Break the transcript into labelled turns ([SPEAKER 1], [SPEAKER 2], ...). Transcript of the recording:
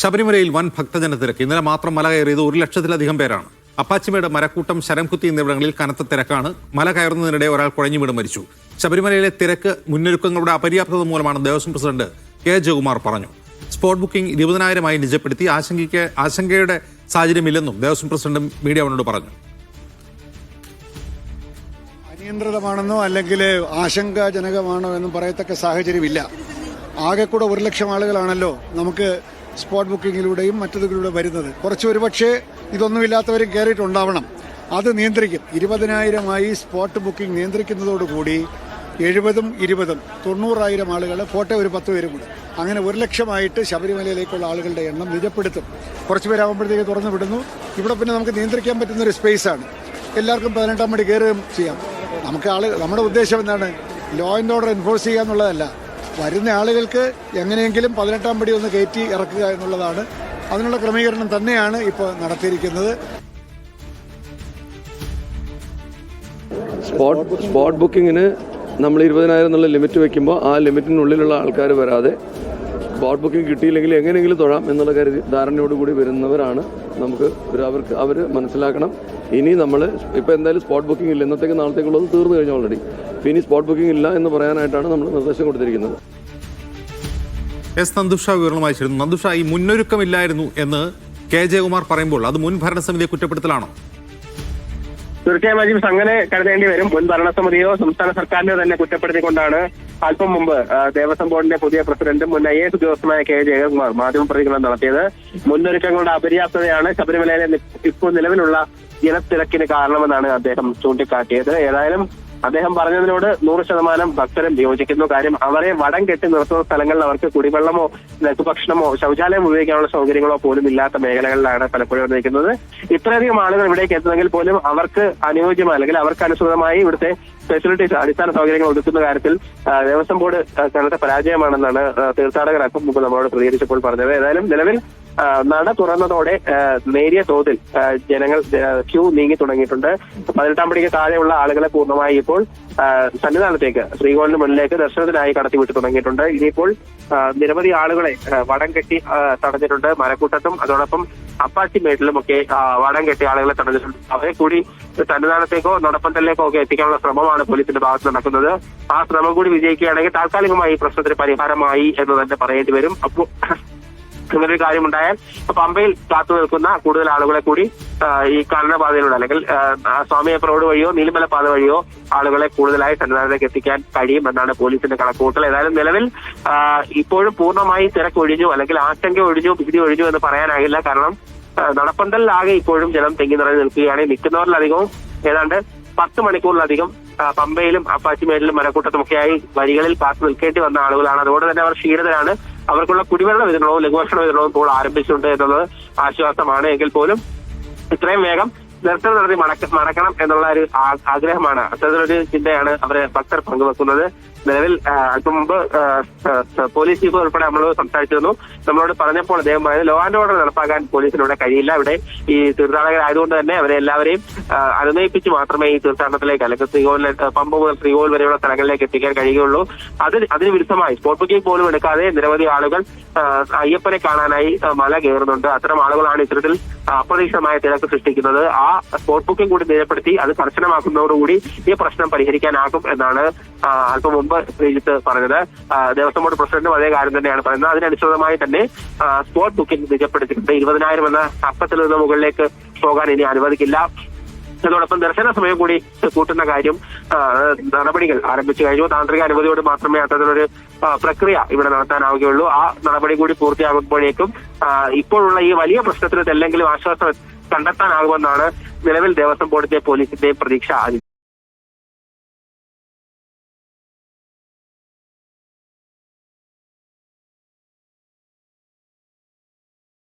[SPEAKER 1] ശബരിമലയിൽ വൻ ഭക്തജന തിരക്ക്. ഇന്നലെ മാത്രം മല കയറിയത് 1 ലക്ഷത്തിലധികം പേരാണ്. അപ്പാച്ചിമേട്, മരക്കൂട്ടം, ശരംകുത്തി എന്നിവിടങ്ങളിൽ കനത്ത തിരക്കാണ്. മല കയറുന്നതിനിടെ ഒരാൾ കുഴഞ്ഞു വീണ് മരിച്ചു. ശബരിമലയിലെ തിരക്ക് മുന്നൊരുക്കങ്ങളുടെ അപര്യാപ്തത മൂലമാണ് ദേവസ്വം പ്രസിഡന്റ് കെ ജയകുമാർ പറഞ്ഞു. സ്പോട്ട് ബുക്കിംഗ് 20,000 നിജപ്പെടുത്തി ആശങ്കയുടെ സാഹചര്യമില്ലെന്നും ദേവസ്വം പ്രസിഡന്റ് മീഡിയ വണ്ണോട് പറഞ്ഞു.
[SPEAKER 2] അനിയന്ത്രിതമാണെന്നോ അല്ലെങ്കിൽ ആശങ്കാജനകമാണോ എന്നും പറയത്തക്ക സാഹചര്യമില്ല. ആകെ കൂടെ 1 ലക്ഷം ആളുകളാണല്ലോ നമുക്ക് സ്പോട്ട് ബുക്കിങ്ങിലൂടെയും മറ്റതിലൂടെ വരുന്നത്. കുറച്ച് ഒരുപക്ഷെ ഇതൊന്നുമില്ലാത്തവരും കയറിയിട്ടുണ്ടാവണം. അത് നിയന്ത്രിക്കും. 20,000 സ്പോട്ട് ബുക്കിംഗ് നിയന്ത്രിക്കുന്നതോടുകൂടി 70-ഉം 20-ഉം 90,000 ആളുകൾ പോട്ടെ ഒരു 10 പേരും കൂടെ അങ്ങനെ 1 ലക്ഷമായിട്ട് ശബരിമലയിലേക്കുള്ള ആളുകളുടെ എണ്ണം നിജപ്പെടുത്തും. കുറച്ച് പേരാകുമ്പോഴത്തേക്ക് തുറന്നു വിടുന്നു. ഇവിടെ പിന്നെ നമുക്ക് നിയന്ത്രിക്കാൻ പറ്റുന്ന ഒരു സ്പേസാണ്. എല്ലാവർക്കും 18-ാം പടി കയറുകയും ചെയ്യാം. നമ്മുടെ ഉദ്ദേശം എന്താണ്? ലോ ആൻഡ് ഓർഡർ എൻഫോഴ്സ് ചെയ്യുക എന്നുള്ളതല്ല. വരുന്ന ആളുകൾക്ക് എങ്ങനെയെങ്കിലും 18-ാം പടി ഒന്ന് കയറ്റി ഇറക്കുക എന്നുള്ളതാണ്. അതിനുള്ള ക്രമീകരണം തന്നെയാണ് ഇപ്പോൾ നടത്തിയിരിക്കുന്നത്.
[SPEAKER 3] സ്പോട്ട് ബുക്കിങ്ങിന് നമ്മൾ 20,000 എന്നുള്ള ലിമിറ്റ് വെക്കുമ്പോൾ ആ ലിമിറ്റിനുള്ളിലുള്ള ആൾക്കാർ വരാതെ സ്പോട്ട് ബുക്കിംഗ് കിട്ടിയില്ലെങ്കിൽ എങ്ങനെയെങ്കിലും തൊഴാം എന്നുള്ള ധാരണയോടുകൂടി വരുന്നവരാണ്. അവർ മനസ്സിലാക്കണം. ഇനി നമ്മൾ ഇപ്പോൾ എന്തായാലും സ്പോട്ട് ബുക്കിംഗ് ഇല്ല, ഇന്നത്തേക്ക് നാളത്തേക്കുള്ളത് തീർന്നു കഴിഞ്ഞു ഓൾറെഡി. ഇനി സ്പോട്ട് ബുക്കിംഗ് ഇല്ല എന്ന് പറയാനായിട്ടാണ് നമ്മൾ നിർദ്ദേശം കൊടുത്തിരിക്കുന്നത്.
[SPEAKER 1] എസ് നന്ദുഷ വിവരണമായി ചേരുന്നു. നന്ദുഷ, ഈ മുന്നൊരുക്കമില്ലായിരുന്നു എന്ന് കെ ജയകുമാർ പറയുമ്പോൾ അത് മുൻ ഭരണസമിതിയെ കുറ്റപ്പെടുത്തലാണോ?
[SPEAKER 4] തീർച്ചയായും അജീബ്, അങ്ങനെ കരുതേണ്ടി വരും. മുൻ ഭരണസമിതിയോ സംസ്ഥാന സർക്കാരിനെയോ തന്നെ കുറ്റപ്പെടുത്തിക്കൊണ്ടാണ് അല്പം മുമ്പ് ദേവസ്വം ബോർഡിന്റെ പുതിയ പ്രസിഡന്റും മുൻ IAS ഉദ്യോഗസ്ഥനായ കെ ജയകുമാർ മാധ്യമപ്രതികരണം നടത്തിയത്. മുന്നൊരുക്കങ്ങളുടെ അപര്യാപ്തതയാണ് ശബരിമലയിലെ ഇപ്പോൾ നിലവിലുള്ള ജനത്തിരക്കിന് കാരണമെന്നാണ് അദ്ദേഹം ചൂണ്ടിക്കാട്ടിയത്. ഏതായാലും അദ്ദേഹം പറഞ്ഞതിനോട് 100% ഭക്തരും യോജിക്കുന്നു. കാര്യം അവരെ വടം കെട്ടി നിർത്തുന്ന സ്ഥലങ്ങളിൽ അവർക്ക് കുടിവെള്ളമോ ലഘുഭക്ഷണമോ ശൗചാലയം ഉപയോഗിക്കാനുള്ള സൗകര്യങ്ങളോ പോലും ഇല്ലാത്ത മേഖലകളിലാണ് പലപ്പോഴും നിൽക്കുന്നത്. ഇത്രയധികം ആളുകൾ ഇവിടേക്ക് എത്തുന്നെങ്കിൽ പോലും അവർക്ക് അനുയോജ്യമായ അല്ലെങ്കിൽ അവർക്ക് അനുസൃതമായി ഇവിടുത്തെ ഫെസിലിറ്റീസ്, അടിസ്ഥാന സൗകര്യങ്ങൾ ഒതുക്കുന്ന കാര്യത്തിൽ ദേവസ്വം ബോർഡ് കനത്ത പരാജയമാണെന്നാണ് തീർത്ഥാടകർ അല്പം മുമ്പ് നമ്മളോട് പ്രതികരിച്ചപ്പോൾ പറഞ്ഞത്. ഏതായാലും നിലവിൽ നട തുറന്നതോടെ നേരിയ തോതിൽ ജനങ്ങൾ ക്യൂ നീങ്ങി തുടങ്ങിയിട്ടുണ്ട്. 18-ാം പടിക്ക് താഴെയുള്ള ആളുകളെ പൂർണ്ണമായി ഇപ്പോൾ സന്നിധാനത്തേക്ക് ശ്രീകോവിലിന് മുന്നിലേക്ക് ദർശനത്തിനായി കടത്തിവിട്ട് തുടങ്ങിയിട്ടുണ്ട്. ഇനിയിപ്പോൾ നിരവധി ആളുകളെ വടം കെട്ടി തടഞ്ഞിട്ടുണ്ട്. മരക്കൂട്ടത്തും അതോടൊപ്പം അപ്പാച്ചിമേട്ടിലുമൊക്കെ വടം കെട്ടി ആളുകളെ തടഞ്ഞിട്ടുണ്ട്. അവരെ കൂടി സന്നിധാനത്തേക്കോ നടപ്പന്തലിലേക്കോ ഒക്കെ എത്തിക്കാനുള്ള ശ്രമമാണ് പോലീസിന്റെ ഭാഗത്ത് നടക്കുന്നത്. ആ ശ്രമം കൂടി വിജയിക്കുകയാണെങ്കിൽ താൽക്കാലികമായി ഈ പ്രശ്നത്തിന് പരിഹാരമായി എന്ന് തന്നെ പറയേണ്ടി വരും. അപ്പോൾ ഇങ്ങനൊരു കാര്യമുണ്ടായാൽ പമ്പയിൽ കാത്തു നിൽക്കുന്ന കൂടുതൽ ആളുകളെ കൂടി ഈ കാനനപാതയിലൂടെ അല്ലെങ്കിൽ സ്വാമിയപ്പ റോഡ് വഴിയോ നീലിമല പാത വഴിയോ ആളുകളെ കൂടുതലായി സന്നിധാനത്തേക്ക് എത്തിക്കാൻ കഴിയുമെന്നാണ് പോലീസിന്റെ കണക്കുകൂട്ടൽ. ഏതായാലും നിലവിൽ ഇപ്പോഴും പൂർണ്ണമായി തിരക്ക് ഒഴിഞ്ഞു അല്ലെങ്കിൽ ആശങ്ക ഒഴിഞ്ഞു, ഭീതി ഒഴിഞ്ഞു എന്ന് പറയാനാകില്ല. കാരണം നടപ്പന്തലിലാകെ ഇപ്പോഴും ജനം തെങ്ങി നിറഞ്ഞു നിൽക്കുകയാണ്. നിൽക്കുന്നവരിലധികവും ഏതാണ്ട് 10 മണിക്കൂറിലധികം പമ്പയിലും അപ്പാച്ചിമേട്ടിലും മരക്കൂട്ടത്തുമൊക്കെയായി വരികളിൽ കാത്തു നിൽക്കേണ്ടി വന്ന ആളുകളാണ്. അതുകൊണ്ട് തന്നെ അവർ ക്ഷീണിതരാണ്. അവർക്കുള്ള കുടിവെള്ള വിതരണവും ലഘുഭക്ഷണ വിതരണവും ഇപ്പോൾ ആരംഭിച്ചിട്ടുണ്ട് എന്നുള്ളത് ആശ്വാസമാണ്. എങ്കിൽ പോലും ഇത്രയും വേഗം ദർശനം നടത്തി മടക്കണം എന്നുള്ള ഒരു ആഗ്രഹമാണ്, അത്തരത്തിലൊരു ചിന്തയാണ് അവരെ ഭക്തർ പങ്കുവെക്കുന്നത്. നിലവിൽ അല്പം മുമ്പ് പോലീസ് ചീഫ് ഉൾപ്പെടെ നമ്മളോട് സംസാരിച്ചിരുന്നു. നമ്മളോട് പറഞ്ഞപ്പോൾ അദ്ദേഹം പറയുന്നത് ലോ ആൻഡ് ഓർഡർ നടപ്പാക്കാൻ പോലീസിനിവിടെ കഴിയില്ല. ഇവിടെ ഈ തീർത്ഥാടകരായതുകൊണ്ട് തന്നെ അവരെ എല്ലാവരെയും അനുനയിപ്പിച്ച് മാത്രമേ ഈ തീർത്ഥാടനത്തിലേക്ക് അല്ലെങ്കിൽ ശ്രീകോവിലെ പമ്പ മുതൽ ശ്രീകോവിൽ വരെയുള്ള സ്ഥലങ്ങളിലേക്ക് എത്തിക്കാൻ കഴിയുകയുള്ളൂ. അതിന് വിരുദ്ധമായി സ്പോട്ട് ബുക്കിംഗ് പോലും എടുക്കാതെ നിരവധി ആളുകൾ അയ്യപ്പനെ കാണാനായി മല കയറുന്നുണ്ട്. അത്തരം ആളുകളാണ് ഇത്തരത്തിൽ അപ്രതീക്ഷിതമായ തിരക്ക് സൃഷ്ടിക്കുന്നത്. ആ സ്പോട്ട് ബുക്കിംഗ് കൂടി നിജപ്പെടുത്തി അത് കർശനമാക്കുന്നതോടുകൂടി ഈ പ്രശ്നം പരിഹരിക്കാനാകും എന്നാണ് അല്പം മുമ്പ് ശ്രീജിത്ത് പറഞ്ഞത്. ദേവസ്വം ബോർഡ് പ്രസിഡന്റും അതേ കാര്യം തന്നെയാണ് പറയുന്നത്. അതിനനുസൃതമായി തന്നെ സ്പോട്ട് ബുക്കിംഗ് നിജപ്പെടുത്തിയിട്ടുണ്ട്. 20,000 എന്ന അപ്പത്തിൽ നിന്ന് മുകളിലേക്ക് പോകാൻ ഇനി അനുവദിക്കില്ല. അതോടൊപ്പം ദർശന സമയം കൂടി കൂട്ടുന്ന കാര്യം നടപടികൾ ആരംഭിച്ചു കഴിഞ്ഞു. താന്ത്രിക അനുമതിയോട് മാത്രമേ അത്തരത്തിലൊരു പ്രക്രിയ ഇവിടെ നടത്താനാവുകയുള്ളൂ. ആ നടപടി കൂടി പൂർത്തിയാകുമ്പോഴേക്കും ഇപ്പോഴുള്ള ഈ വലിയ പ്രശ്നത്തിന് എന്തെങ്കിലും ആശ്വാസം കണ്ടെത്താനാകുമെന്നാണ് നിലവിൽ ദേവസ്വം ബോർഡിന്റെ പോലീസിന്റെയും പ്രതീക്ഷ.